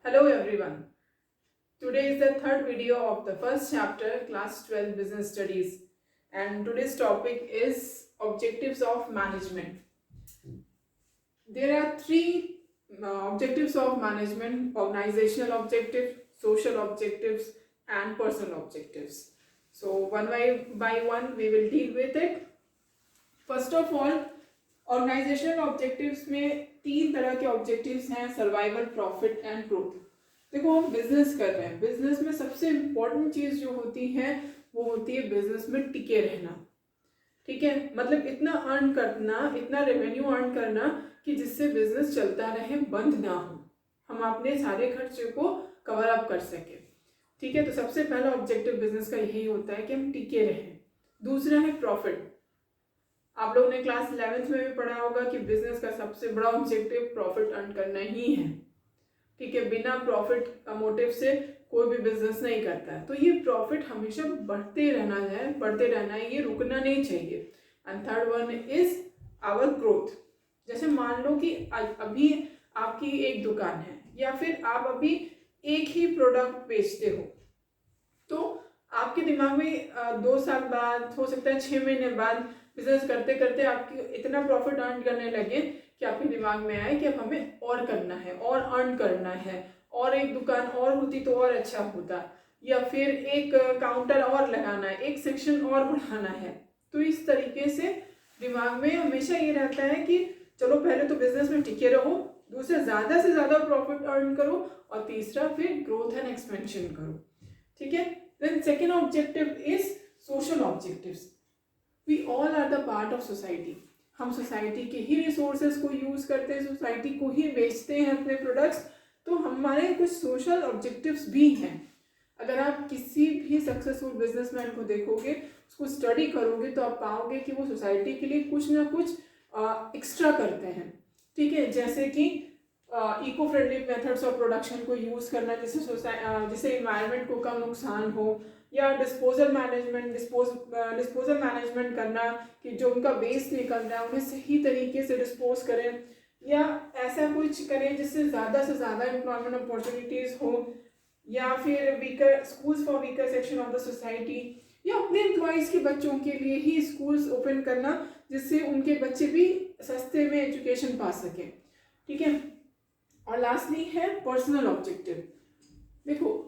Hello everyone. Today is the third video of the first chapter, Class 12 Business Studies, and today's topic is objectives of management. There are three objectives of management: organizational objective, social objectives, and personal objectives. So one by one we will deal with it. First of all, organisational objectives में तीन तरह के objectives हैं: survival, profit and growth. देखो, हम business कर रहे हैं, बिजनेस में सबसे इम्पोर्टेंट चीज जो होती है वो होती है बिजनेस में टिके रहना। ठीक है, मतलब इतना अर्न करना, इतना रेवेन्यू अर्न करना कि जिससे बिजनेस चलता रहे, बंद ना हो, हम अपने सारे खर्चे को कवर अप कर सके। ठीक है, तो सबसे पहला ऑब्जेक्टिव बिजनेस का यही होता है कि हम टिके रहें। दूसरा है प्रॉफिट। आप लोगों ने क्लास 11th में भी पढ़ा होगा कि बिजनेस का सबसे बड़ा ऑब्जेक्टिव प्रॉफिट अर्न करना ही है। ठीक है, बिना प्रॉफिट का मोटिव से कोई भी बिजनेस नहीं करता है। तो ये प्रॉफिट हमेशा बढ़ते रहना है, ये रुकना नहीं चाहिए। And third one is our growth. जैसे मान लो कि अभी आपकी एक दुकान है या फिर आप अभी एक ही प्रोडक्ट बेचते हो, तो आपके दिमाग में 2 साल बाद, हो सकता है 6 महीने बाद, बिजनेस करते करते आपकी इतना प्रॉफिट अर्न करने लगे कि आपके दिमाग में आए कि अब हमें और करना है, और अर्न करना है, और एक दुकान और होती तो और अच्छा होता, या फिर एक काउंटर और लगाना है, एक सेक्शन और बढ़ाना है। तो इस तरीके से दिमाग में हमेशा ये रहता है कि चलो पहले तो बिजनेस में टिके रहो, दूसरा ज़्यादा से ज़्यादा प्रॉफिट अर्न करो, और तीसरा फिर ग्रोथ एंड एक्सपेंशन करो। ठीक है, then second objective is social objectives. We all are the part of society. हम सोसाइटी के ही रिसोर्सेज को यूज करते हैं, सोसाइटी को ही बेचते हैं अपने प्रोडक्ट्स, तो हमारे कुछ सोशल ऑब्जेक्टिव्स भी हैं। अगर आप किसी भी सक्सेसफुल बिजनेसमैन को देखोगे, उसको स्टडी करोगे, तो आप पाओगे कि वो सोसाइटी के लिए कुछ ना कुछ एक्स्ट्रा करते हैं। ठीक है, जैसे कि eco friendly methods of production को यूज़ करना, जिससे इन्वायरमेंट को कम नुकसान हो, या डिस्पोजल मैनेजमेंट करना कि जो उनका वेस्ट निकल रहा है उन्हें सही तरीके से डिस्पोज करें, या ऐसा कुछ करें जिससे ज़्यादा से ज़्यादा एम्प्लॉयमेंट अपॉर्चुनिटीज़ हो, या फिर weaker schools for weaker section of the society, या अपने एम्प्लॉयज़ के बच्चों के लिए ही स्कूल्स ओपन करना जिससे उनके बच्चे भी सस्ते में एजुकेशन पा सकें। ठीक है, और लास्टली है पर्सनल ऑब्जेक्टिव। देखो,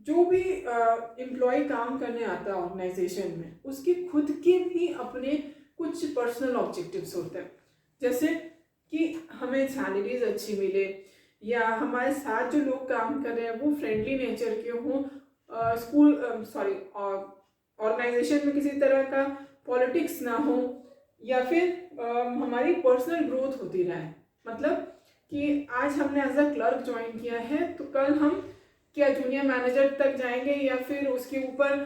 जो भी एम्प्लॉय काम करने आता है ऑर्गेनाइजेशन में, उसके खुद के भी अपने कुछ पर्सनल ऑब्जेक्टिव्स होते हैं, जैसे कि हमें सैलरीज अच्छी मिले, या हमारे साथ जो लोग काम कर रहे हैं वो फ्रेंडली नेचर के हों, ऑर्गेनाइजेशन में किसी तरह का पॉलिटिक्स ना हो, या फिर हमारी पर्सनल ग्रोथ होती रहे। मतलब कि आज हमने एज अ क्लर्क ज्वाइन किया है, तो कल हम क्या जूनियर मैनेजर तक जाएंगे, या फिर उसके ऊपर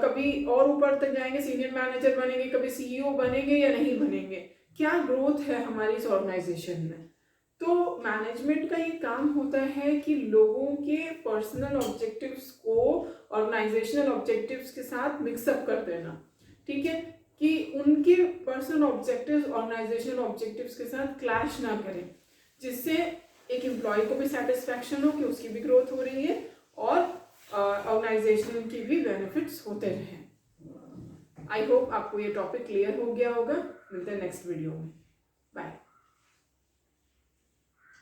कभी और ऊपर तक जाएंगे, सीनियर मैनेजर बनेंगे, कभी सीईओ बनेंगे या नहीं बनेंगे, क्या ग्रोथ है हमारी इस ऑर्गेनाइजेशन में। तो मैनेजमेंट का ये काम होता है कि लोगों के पर्सनल ऑब्जेक्टिव्स को ऑर्गेनाइजेशनल ऑब्जेक्टिव्स के साथ मिक्सअप कर देना। ठीक है, कि उनके पर्सनल ऑब्जेक्टिव्स ऑर्गेनाइजेशनल ऑब्जेक्टिव्स के साथ क्लैश ना करें, जिससे एक एम्प्लॉय को भी सेटिस्फैक्शन हो कि उसकी भी ग्रोथ हो रही है, और ऑर्गेनाइजेशन की भी बेनिफिट्स होते रहें। आई होप आपको ये टॉपिक क्लियर हो गया होगा। मिलते हैं नेक्स्ट वीडियो में। बाय।